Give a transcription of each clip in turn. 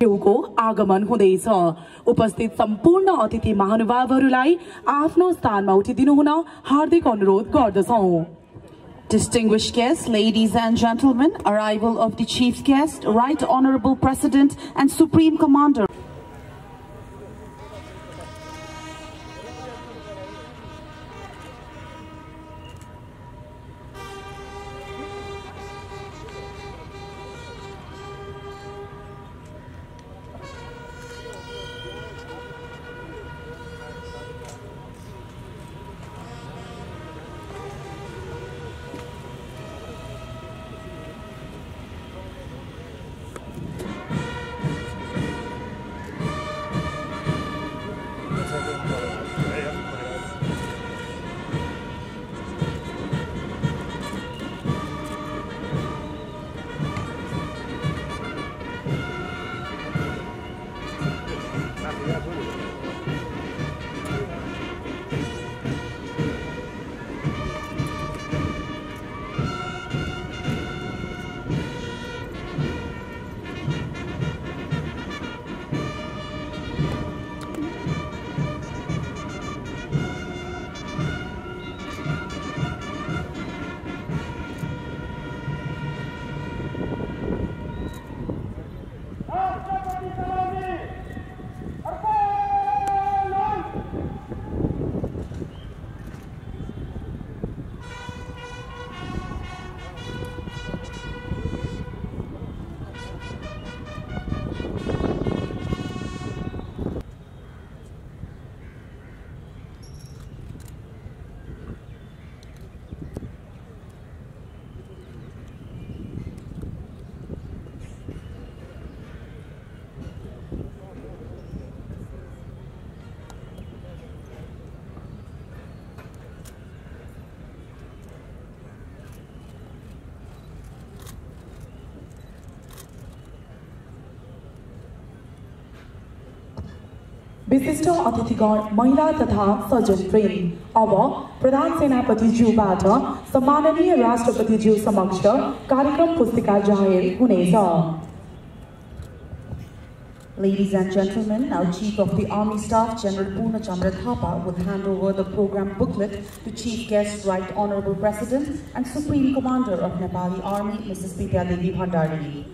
को आगमन हुँदैछ। उपस्थित सम्पूर्ण अतिथि महानुभावहरूलाई आफ्नो स्थानमा उठिदिनु हुन हार्दिक अनुरोध गर्दछौं। Distinguished guests, ladies and gentlemen, arrival of the Chief Guest, Right Honorable President and Supreme Commander. विशिष्ट अतिथिगण महिला तथा सज्जन प्रेम अब प्रधान सेनापतिज्यूबाट सम्माननीय राष्ट्रपतिज्यू समक्ष कार्यक्रम पुस्तिका जाहेर हुनेछ। Ladies and gentlemen, now Chief of the Army Staff, General Purna Chandra Thapa, will hand over the program booklet to Chief Guest, Right Honorable President and Supreme Commander of Nepali Army, Mrs. Bidya Devi Bhandari.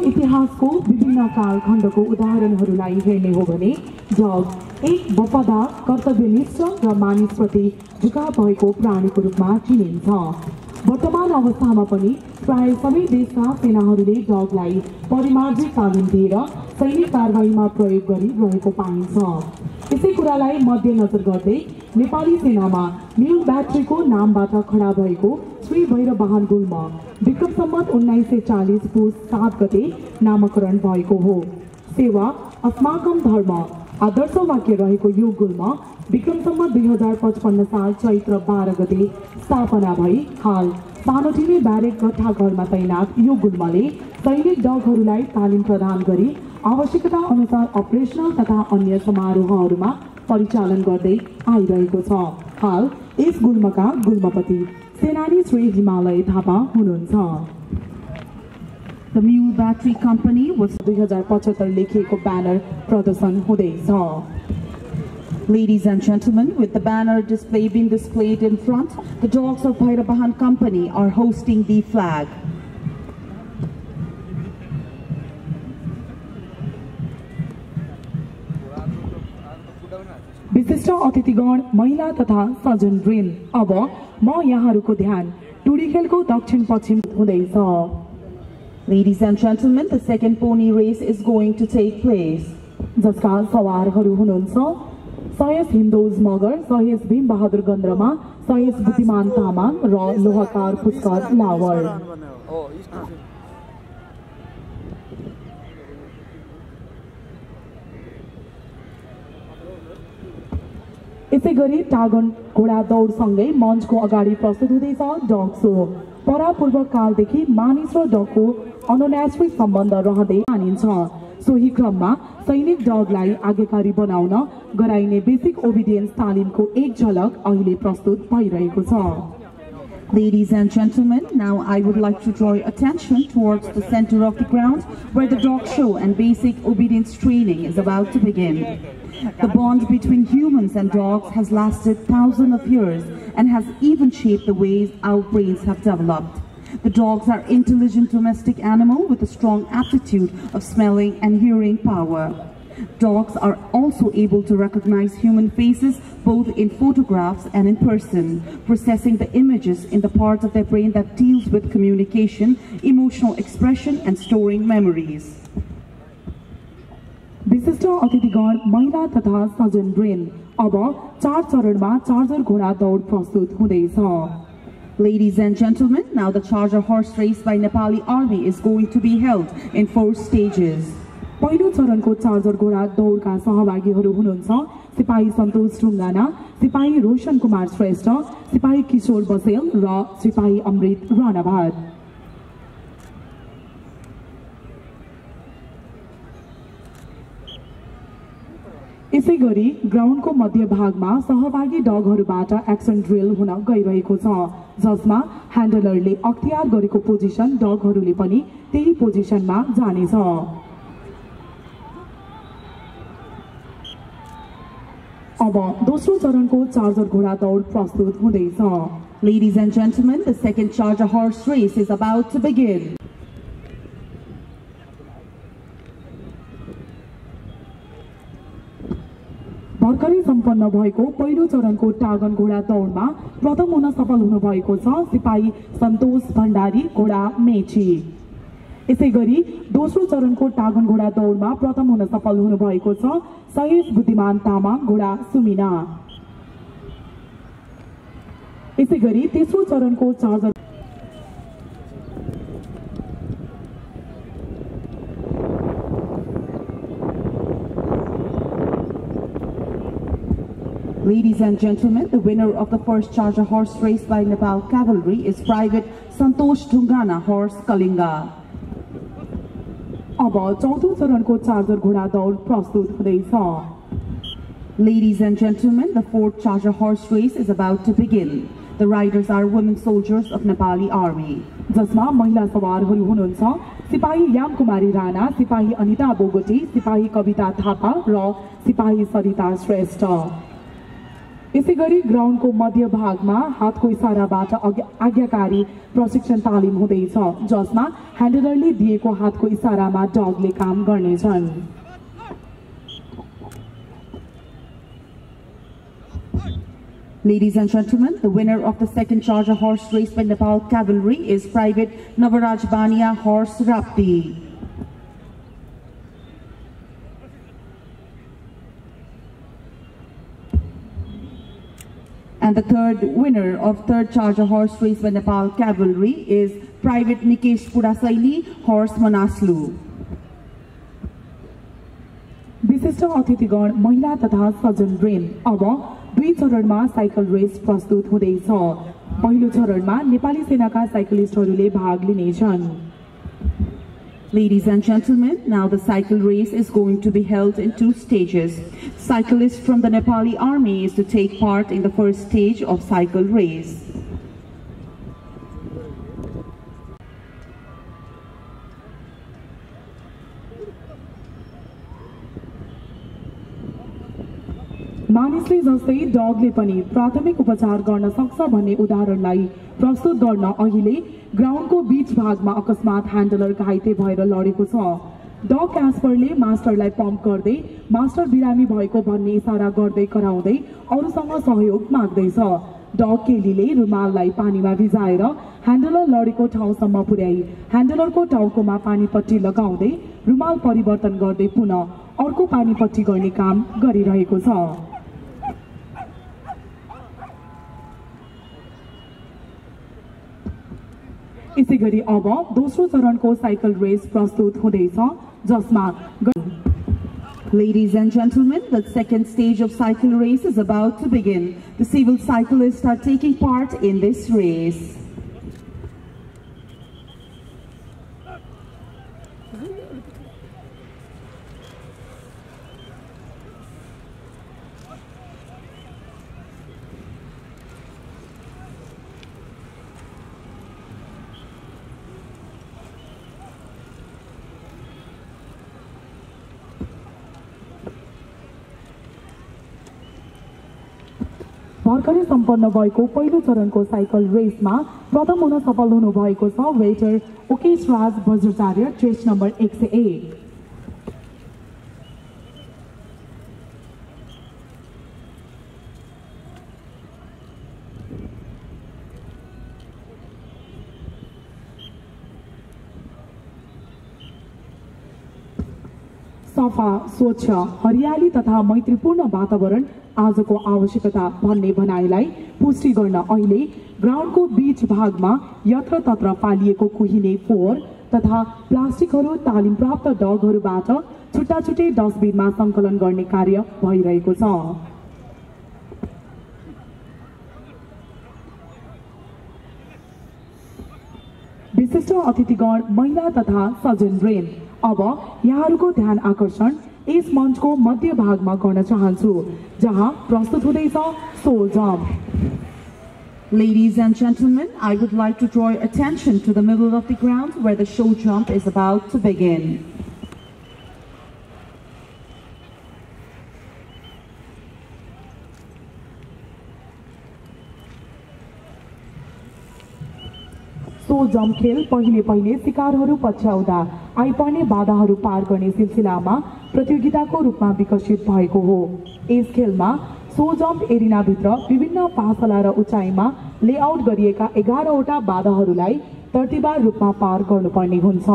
इतिहासको विभिन्न कालखण्डको उदाहरणहरूलाई हेर्ने हो भने जग एक वफादार कर्तव्यनिष्ठ र मानिसप्रति झुकाव भएको प्राणीको रूपमा चिनिन्छ। वर्तमान अवस्थामा पनि प्राय सबै देशका सेनाहरूले जगलाई परिमार्जित तालिम दिएर सैनिक कारबाहीमा प्रयोग गरिरहेको पाइन्छ। यसै कुरालाई मध्यनजर गर्दै नेपाली सेनामा न्यू ब्याट्रीको नामबाट खडा भएको श्री भैरबवाहन गुल्म विक्रम सम्वत 1940 पुस 7 गते नामकरण भएको हो। सेवा अस्माकं धर्म आदर्श वाक्य रहेको यो गुल्म विक्रम सम्वत 2055 साल चैत्र 12 गते स्थापना भई हाल सानोटिने ब्यारेक गट्ठाघरमा तैनात यो गुल्मले सैनिक दलहरूलाई तालिम प्रदान गरी आवश्यकता अनुसार अपरेशनल तथा अन्य समारोहहरूमा परिचालन गर्दै आइरहेको छ। हाल यस गुल्मका गुल्मपति सेनानी श्री हिमालय थापा हुनुहुन्छ। The Mule Battery Company was 2075 लेखिएको ब्यानर प्रदर्शन हुँदैछ। Ladies and gentlemen, with the banner display being displayed in front, the Dogs of Bhairavahan Company are hosting the flag. विशिष्ट विशिष्ट अतिथिगण महिला तथा सज्जनवृन्द अब म यहाँहरूको ध्यान टुडी खेलको दक्षिण पश्चिम हुँदैछ। Ladies and gentlemen, the second pony race is going to take place. जसका सवारहरू हुनुहुन्छ सयस हिन्दोज मगर, सयस भीम बहादुर गन्द्रमा, सयस बुद्धिमान तामाङ र लोहकार पुष्कर लावर। यसैगरी टागन घोडा दौडसँगै मञ्चको अगाडि प्रस्तुत हुँदैछ डग सो। परापूर्व कालदेखि मानिस र डगको अनैच्छिक सम्बन्ध रहँदै मानिन्छ। सोही क्रममा सैनिक डगलाई आज्ञाकारी बनाउन गराइने बेसिक ओबिडियन्स तालिमको एक झलक अहिले प्रस्तुत भइरहेको छ। Ladies and gentlemen, now I would like to draw your attention towards the center of the ground where the dog show and basic obedience training is about to begin. The bond between humans and dogs has lasted thousands of years and has even shaped the ways our brains have developed. The dogs are intelligent domestic animal with a strong aptitude of smelling and hearing power. Dogs are also able to recognize human faces both in photographs and in person, processing the images in the part of their brain that deals with communication, emotional expression and storing memories. विशिष्ट अतिथिगण महिला तथा सज्जनवृन्द अब 4 चरणमा charger घोडा दौड प्रस्तुत हुँदैछ। Ladies and gentlemen, now the charger horse race by Nepali Army is going to be held in 4 stages. पहिलो चरणको चार्जर घोडा दौडका सहभागीहरू हुनुहुन्छ सिपाही सन्तोष ढुङ्गाना, सिपाही रोशन कुमार श्रेष्ठ, सिपाही किशोर बसेल र सिपाही अमृत राणाभाट। यसैगरी ग्राउन्डको मध्य भागमा सहभागी डगहरूबाट एक्सन ड्रिल हुन गइरहेको छ, जसमा ह्यान्डलरले अख्तियार गरेको पोजिसन डगहरूले पनि त्यही पोजिसनमा जानेछ। अब दोस्रो चरणको चार्जर घोडा दौड प्रस्तुत हुँदैछ। Ladies and gentlemen, the second charger horse race is about to begin. भर्खरै सम्पन्न भएको पहिलो चरणको टागन घोडा दौडमा प्रथम हुन सफल हुनुभएको छ सिपाही सन्तोष भण्डारी घोडा मेची। यसैगरी दोस्रो चरणको टागन घोडा दौडमा प्रथम हुन सफल हुनुभएको छ सयस बुद्धिमान तामाङ घोडा सुमिना। यसैगरी तेस्रो चरणको charger Ladies and gentlemen, the winner of the first charger horse race by Nepal Cavalry is Private Santosh Dhungana horse Kalinga. अब चौथो चरणको चार्जर घोडा दौड प्रस्तुत हुँदैछ। Ladies and gentlemen, the fourth charger horse race is about to begin. The riders are women soldiers of Nepali Army. जसमा महिला सवारहरू हुनुहुन्छ सिपाही याम कुमारी राणा, सिपाही अनिता बोगटी, सिपाही कविता थापा र सिपाही सरिता श्रेष्ठ। यसैगरी ग्राउन्डको मध्य भागमा हातको इशाराबाट आज्ञाकारी प्रशिक्षण तालिम हुँदैछ, जसमा ह्यान्डलरले दिएको हातको इशारामा डगले काम गर्नेछन्। Ladies and gentlemen, the winner of the second charger horse race by Nepal Cavalry is Private Navaraj Bania horse Rapti. And the third winner of third charger horse race by Nepal Cavalry is Private Nikesh Purasaili horse Manaslu. विशिष्ट अतिथिगण महिला तथा सज्जनवृन्द अब 2 चरणमा cycle race प्रस्तुत हुँदैछ। पहिलो चरणमा नेपाली सेनाका साइक्लिस्टहरूले भाग लिनेछन्। Ladies and gentlemen, now the cycle race is going to be held in 2 stages. Cyclists from the Nepali Army is to take part in the first stage of cycle race. मानिसले जस्तै डगले पनि प्राथमिक उपचार गर्न सक्छ भन्ने उदाहरणलाई प्रस्तुत गर्न अहिले ग्राउन्डको बीच भागमा अकस्मात ह्यान्डलर घाइते भएर लडेको छ। डग क्यास्परले मास्टरलाई पम्प गर्दै मास्टर बिरामी भएको भन्ने इसारा गर्दै कराउँदै अरूसँग सहयोग माग्दैछ। डग केलीले रुमाललाई पानीमा भिजाएर ह्यान्डलर लडेको ठाउँसम्म पुर्याई ह्यान्डलरको टाउकोमा पानीपट्टी लगाउँदै रुमाल परिवर्तन गर्दै पुनः अर्को पानीपट्टी गर्ने काम गरिरहेको छ। यसैगरी अब दोस्रो चरणको साइकल रेस प्रस्तुत हुँदैछ, जसमा Ladies and gentlemen, the second stage of cycle race is about to begin. The civil cyclists are taking part in this race. भर्खरै सम्पन्न भएको पहिलो चरणको साइकल रेसमा प्रथम हुन सफल हुनुभएको छ वेटर ओकेश राज बज्राचार्य, चेस्ट नम्बर 101। सफा, स्वच्छ, हरियाली तथा मैत्रीपूर्ण वातावरण आजको आवश्यकता भन्ने भनाइलाई पुष्टि गर्न अहिले ग्राउन्डको बीच भागमा यत्रतत्र पालिएको कुहिने फोहोर तथा प्लास्टिकहरू तालिम प्राप्त डगहरूबाट छुट्टा छुट्टै डस्टबिनमा सङ्कलन गर्ने कार्य भइरहेको छ। विशिष्ट अतिथिगण, महिला तथा सज्जनवृन्द, अब यहाँहरूको ध्यान आकर्षण इस मञ्चको मध्य भागमा गर्न चाहन्छु, जहाँ प्रस्तुत हुँदैछ so jump. Ladies and gentlemen, I would like to draw your attention to the middle of the ground where the show jump is about to begin. So jump खेल पहिले शिकारहरू पछ्याउँदा आइपर्ने बाधाहरू पार गर्ने सिलसिलामा प्रतियोगिताको रूपमा विकसित भएको हो। यस खेलमा सो जम्प एरिनाभित्र विभिन्न पासला र उचाइमा लेआउट गरिएका 11वटा बाधाहरूलाई तर्तिबार रूपमा पार गर्नुपर्ने हुन्छ।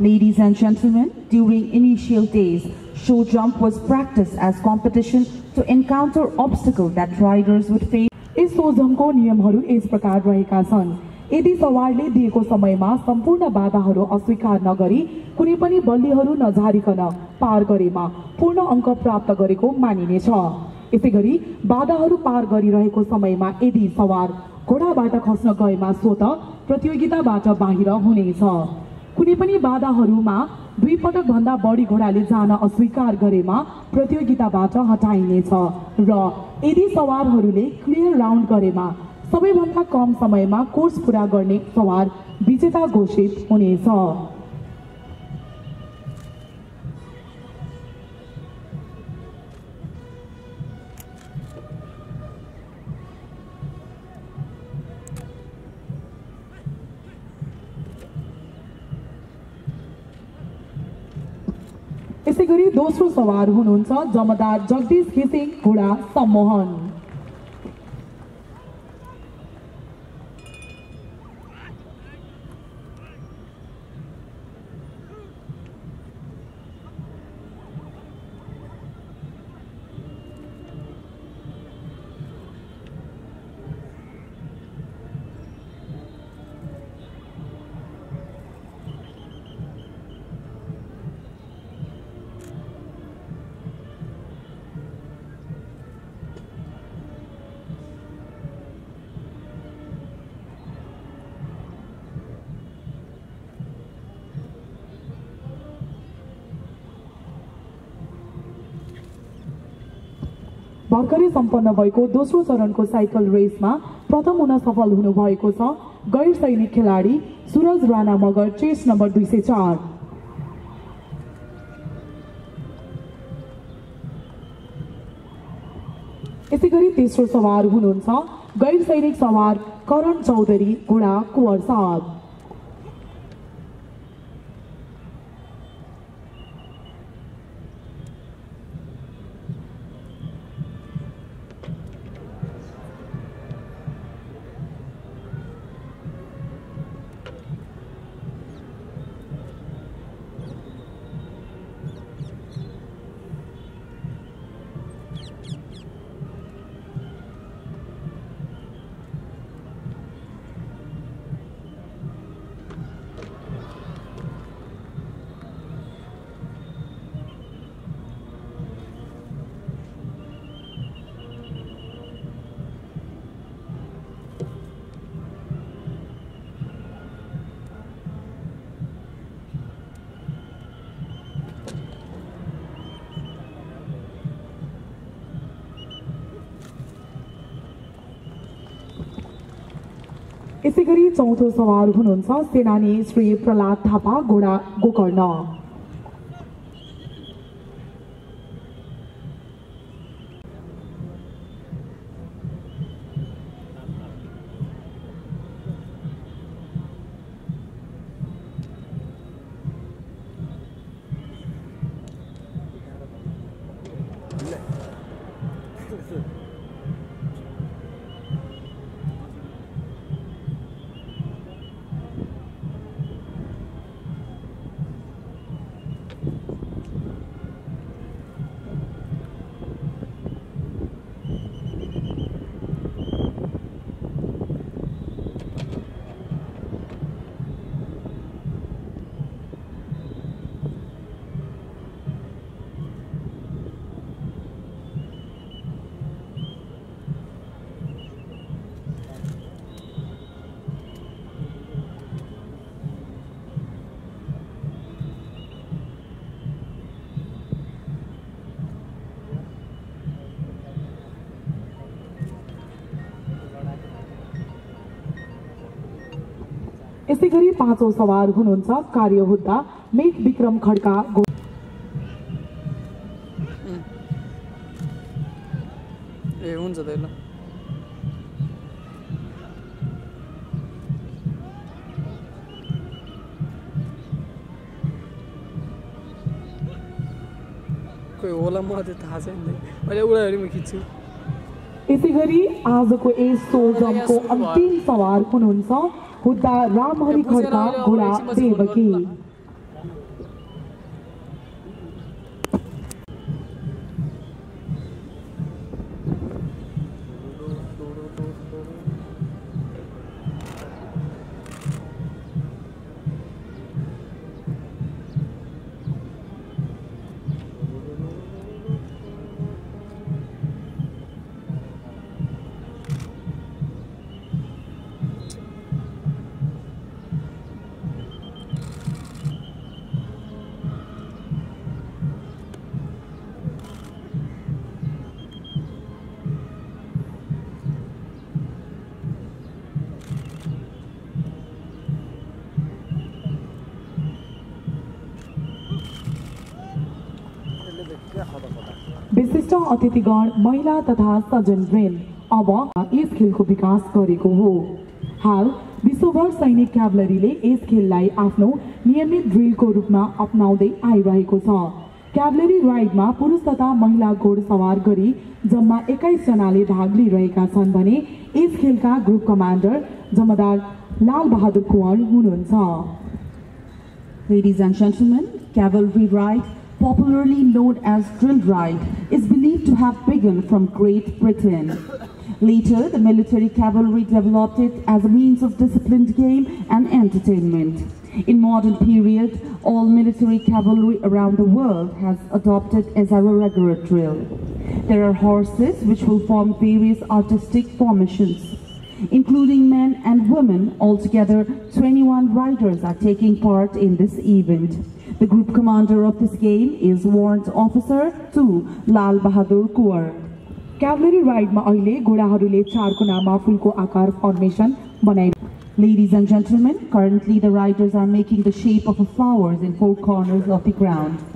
Ladies and gentlemen, during initial days, show jump was practiced as competition to encounter obstacles that riders would face. यस सो जम्पको नियमहरू यस प्रकार रहेका छन्। यदि सवारले दिएको समयमा सम्पूर्ण बाधाहरू अस्वीकार नगरी कुनै पनि बल्लीहरू नझारिकन पार गरेमा पूर्ण अङ्क प्राप्त गरेको मानिनेछ। यसैगरी बाधाहरू पार गरिरहेको समयमा यदि सवार घोडाबाट खस्न गएमा स्वत प्रतियोगिताबाट बाहिर हुनेछ। कुनै पनि बाधाहरूमा 2 पटक भन्दा बढी घोडाले जान अस्वीकार गरेमा प्रतियोगिताबाट हटाइनेछ र यदि सवारहरूले क्लियर राउन्ड गरेमा सबैभन्दा कम समयमा कोर्स पूरा गर्ने सवार विजेता घोषित हुनेछ। यसैगरी दोस्रो सवार हुनुहुन्छ जमदार जगदीश घिसिङ घोडा सम्मोहन। भर्खरै सम्पन्न भएको दोस्रो चरणको साइकल रेसमा प्रथम हुन सफल हुनुभएको छ गैर सैनिक खेलाडी सुरज राणा मगर, चेस्ट नम्बर 204। यसैगरी तेस्रो सवार हुनुहुन्छ गैर सैनिक सवार करण चौधरी घोडा कुवर साहब। यसैगरी चौथो सवार हुनुहुन्छ सेनानी श्री प्रहलाद थापा घोडा गोकर्ण। यसैगरी पाँचौं सवार हुनुहुन्छ कार्यहुद्दा मेघ विक्रम खड्का। ए हुन्छ त ल कोही होला मलाई त्यो थाहा छैन अहिले उडाहरू म खिच्छु। यसैगरी आजको यस सोजमको अन्तिम सवार हुनुहुन्छ हुद्दा रामहरि खड्का घोडा देवकी। विशिष्ट अतिथिगण महिला तथा सज्जनवृन्द अब यस खेलको विकास गरेको हो। हाल विश्वभर सैनिक क्याभलरीले यस खेललाई आफ्नो नियमित ड्रिलको रूपमा अपनाउँदै आइरहेको छ। क्याभलरी राइडमा पुरुष तथा महिला घोडसवार गरी जम्मा 21 जनाले भाग लिइरहेका छन् भने यस खेलका ग्रुप कमान्डर जमदार लाल बहादुर कुँवर हुनुहुन्छ। Ladies and gentlemen, cavalry ride, popularly known as drill ride, is believed to have begun from Great Britain. Later, the military cavalry developed it as a means of disciplined game and entertainment. In modern period, all military cavalry around the world has adopted as a regular drill. There are horses which will form various artistic formations. Including men and women, altogether 21 riders are taking part in this event. The group commander of this game is Warrant Officer 2 Lal Bahadur Kuwar. क्याभलरी राइडमा अहिले घोडाहरूले 4 कुनामा फूलको आकार formation बनाइ। Ladies and gentlemen, currently the riders are making the shape of flowers in 4 corners of the ground.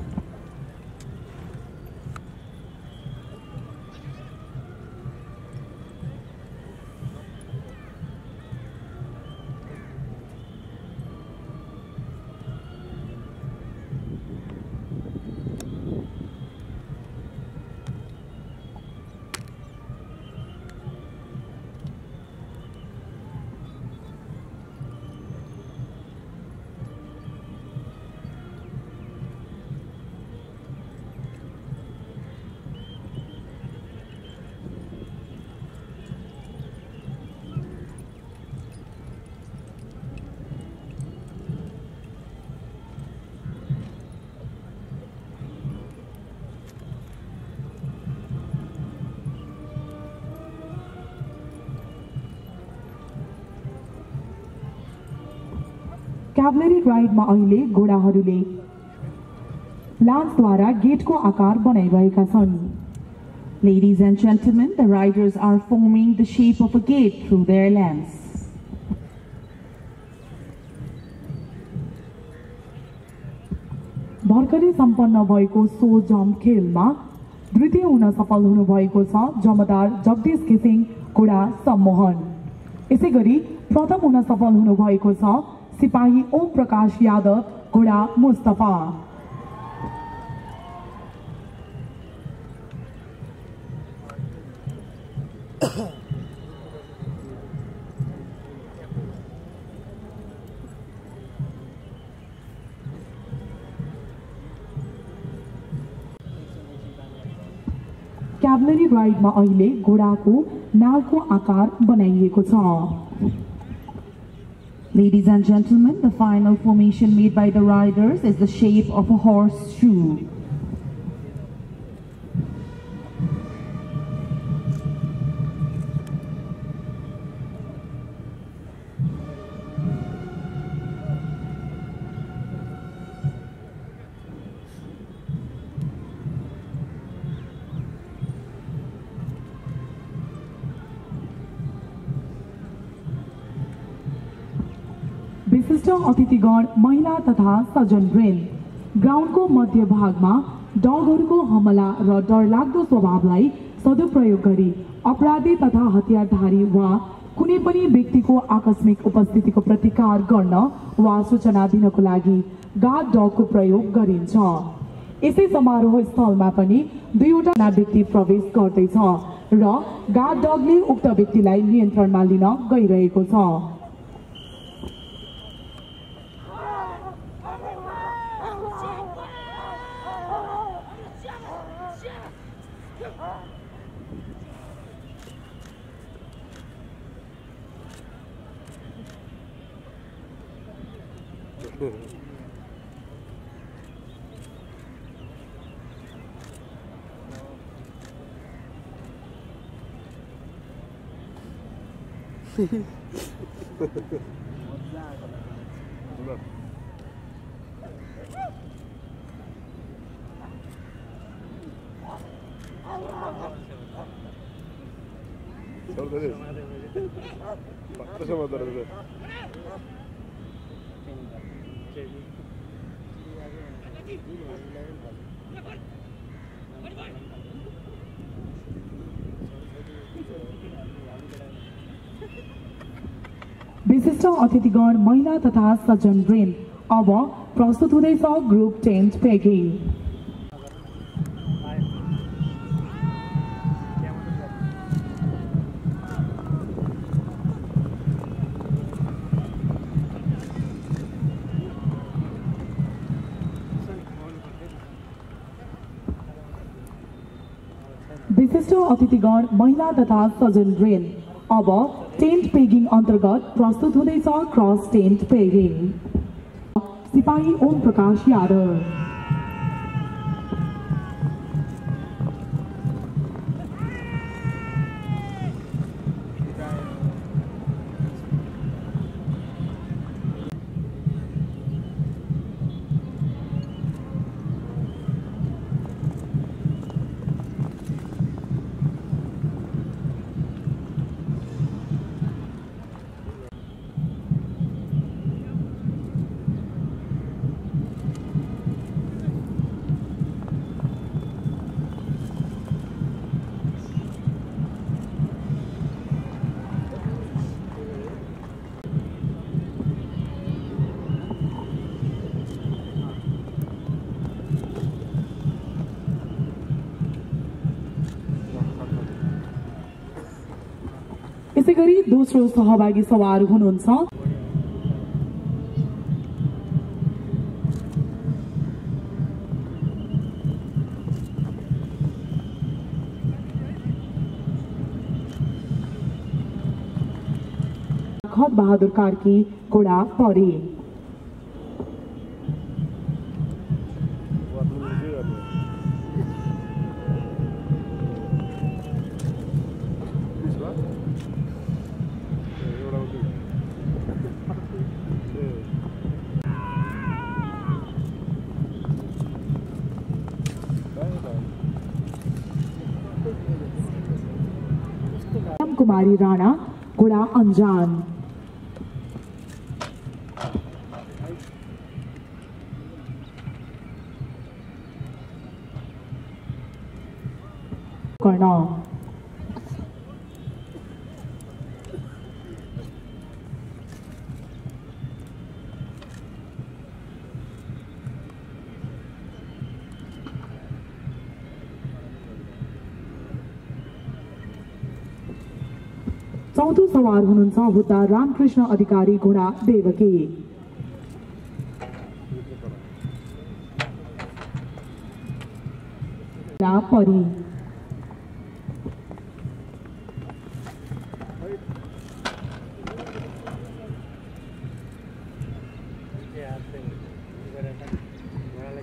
क्याभलरी राइडमा अहिले घोडाहरूले लान्सद्वारा गेटको आकार बनाइरहेका छन्। Ladies and gentlemen, the riders are forming the shape of a gate through their lance. भर्खरै सम्पन्न भएको so jump खेलमा द्वितीय हुन सफल हुनुभएको छ जमदार जगदीश घिसिङ घोडा सम्मोहन। यसैगरी प्रथम हुन सफल हुनुभएको छ सिपाही ओम प्रकाश यादव घोडा मुस्तफा। क्याभलरी राइडमा अहिले घोडाको नालको आकार बनाइएको छ। Ladies and gentlemen, the final formation made by the riders is the shape of a horseshoe. विशिष्ट अतिथिगण महिला तथा सज्जनवृन्द ग्राउन्डको मध्य भागमा डगहरूको हमला र डरलाग्दो स्वभावलाई सदुपयोग गरी अपराधी तथा हतियारधारी वा कुनै पनि व्यक्तिको आकस्मिक उपस्थितिको प्रतिकार गर्न वा सूचना दिनको लागि गार्ड डगको प्रयोग गरिन्छ। यसै समारोह स्थलमा पनि दुईवटा व्यक्ति प्रवेश गर्दैछ र गार्ड डगले उक्त व्यक्तिलाई नियन्त्रणमा लिन गइरहेको छ। विशिष्ट अतिथिगण महिला तथा सज्जनवृन्द अब प्रस्तुत हुँदैछ ग्रुप टेन्ट पेगिङ। विशिष्ट अतिथिगण महिला तथा सज्जनवृन्द अब टेन्ट पेगिङ अन्तर्गत प्रस्तुत हुँदैछ क्रस टेन्ट पेगिङ। सिपाही ओम प्रकाश यादव, यसैगरी दोस्रो सहभागी सवार हुनुहुन्छ खत बहादुर कार्की घोडा परे। कुमारी राणा घोडा अंजान। गर्न चौथो सवार हुनुहुन्छ हुद्दा रामकृष्ण अधिकारी घोडा देवकी परी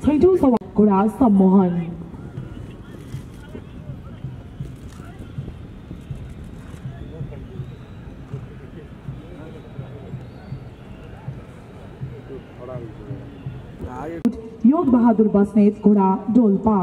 छैठौं सवार घोडा सम्मोहन योग बहादुर बस्नेत घोडा डोल्पा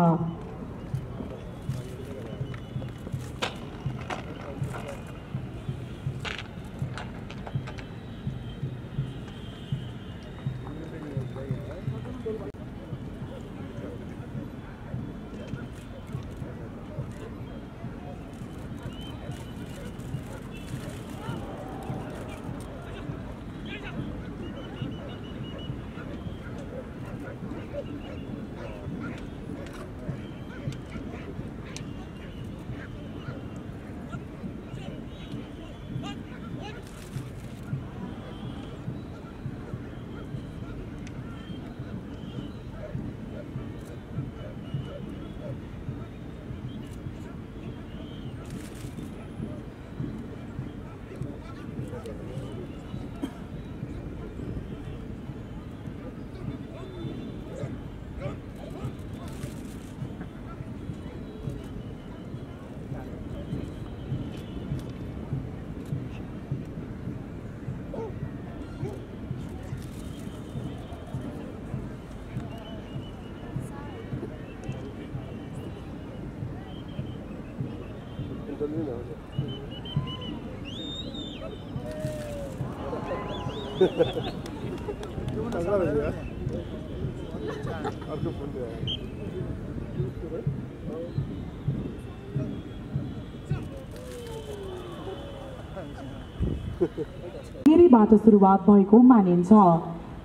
बाट सुरुवात भएको मानिन्छ।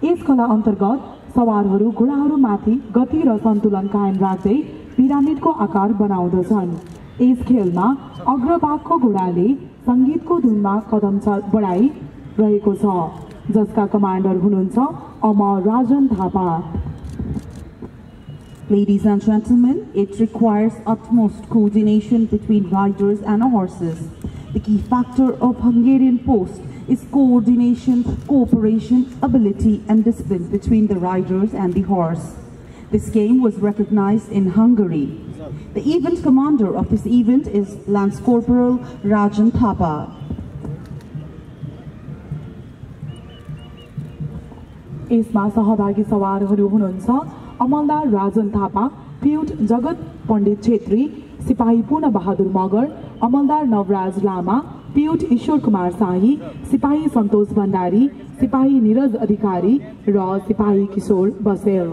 यस कला अन्तर्गत सवारहरू घोडाहरूमाथि गति र सन्तुलन कायम राख्दै पिरामिडको आकार बनाउँदछन्। यस खेलमा अग्रभागको घोडाले संगीतको धुनमा कदम बढाइरहेको छ, जसका कमान्डर हुनुहुन्छ अमर Rajan Thapa. Ladies and gentlemen, it requires utmost coordination between riders and horses. The key factor of Hungarian post is coordination, cooperation, ability and discipline between the riders and the horse. This game was recognized in Hungary. The event commander of this event is Lance Corporal Rajan Thapa. यसमा सहभागी सवारहरू हुनुहुन्छ अमलदार राजन थापा, पिउट जगत पण्डित छेत्री, सिपाही पूर्ण बहादुर मगर, अमलदार नवराज लामा, पिउट ईश्वर कुमार शाही, सिपाही सन्तोष भण्डारी, सिपाही निरज अधिकारी र सिपाही किशोर बसेल।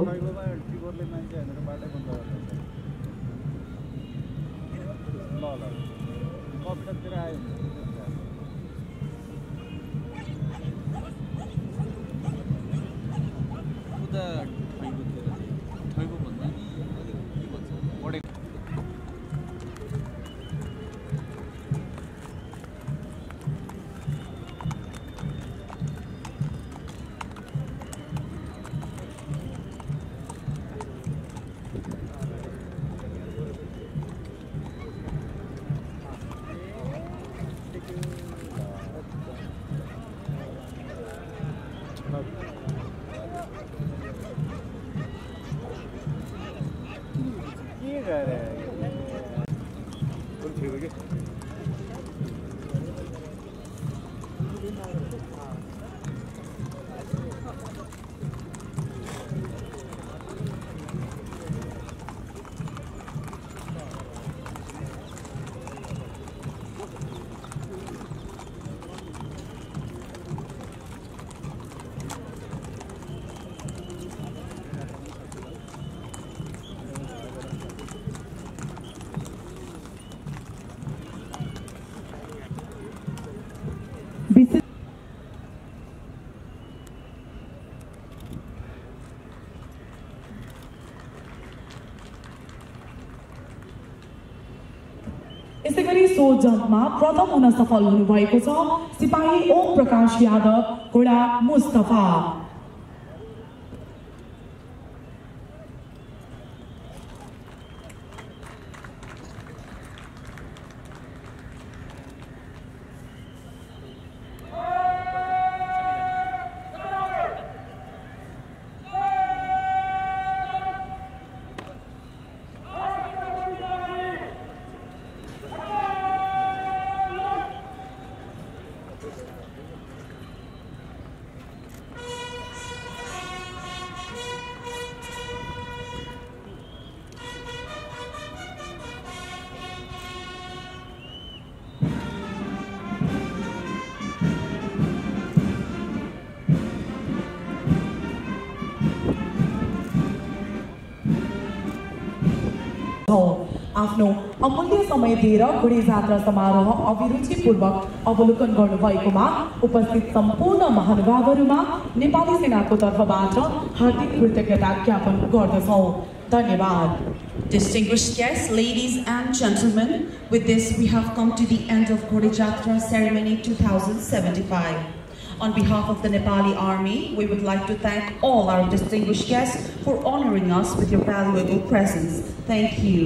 त्यसैगरी सो जम्पमा प्रथम हुन सफल हुनुभएको छ सिपाही ओम प्रकाश यादव घोडा मुस्तफा। आफ्नो अमूल्य समय दिएर घोडे जात्रा समारोह अभिरुचिपूर्वक अवलोकन गर्नुभएकोमा उपस्थित सम्पूर्ण महानुभावहरूमा नेपाली सेनाको तर्फबाट हार्दिक कृतज्ञता ज्ञापन गर्दछौं। धन्यवाद। Distinguished guests, ladies and gentlemen, with this we have come to the end of Ghode Jatra ceremony 2075. On behalf of the Nepali Army, we would like to thank all our distinguished guests for honoring us with your valuable presence. Thank you.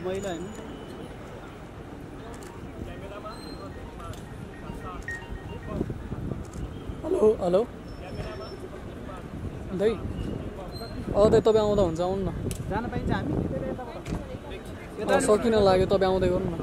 महिला हैन hello hello दाइ दाइ तपाईँ आउँदा हुन्छ आउनु न जान पाइन्छ हामी सकिन लाग्यो तपाईँ आउँदै गर्नु न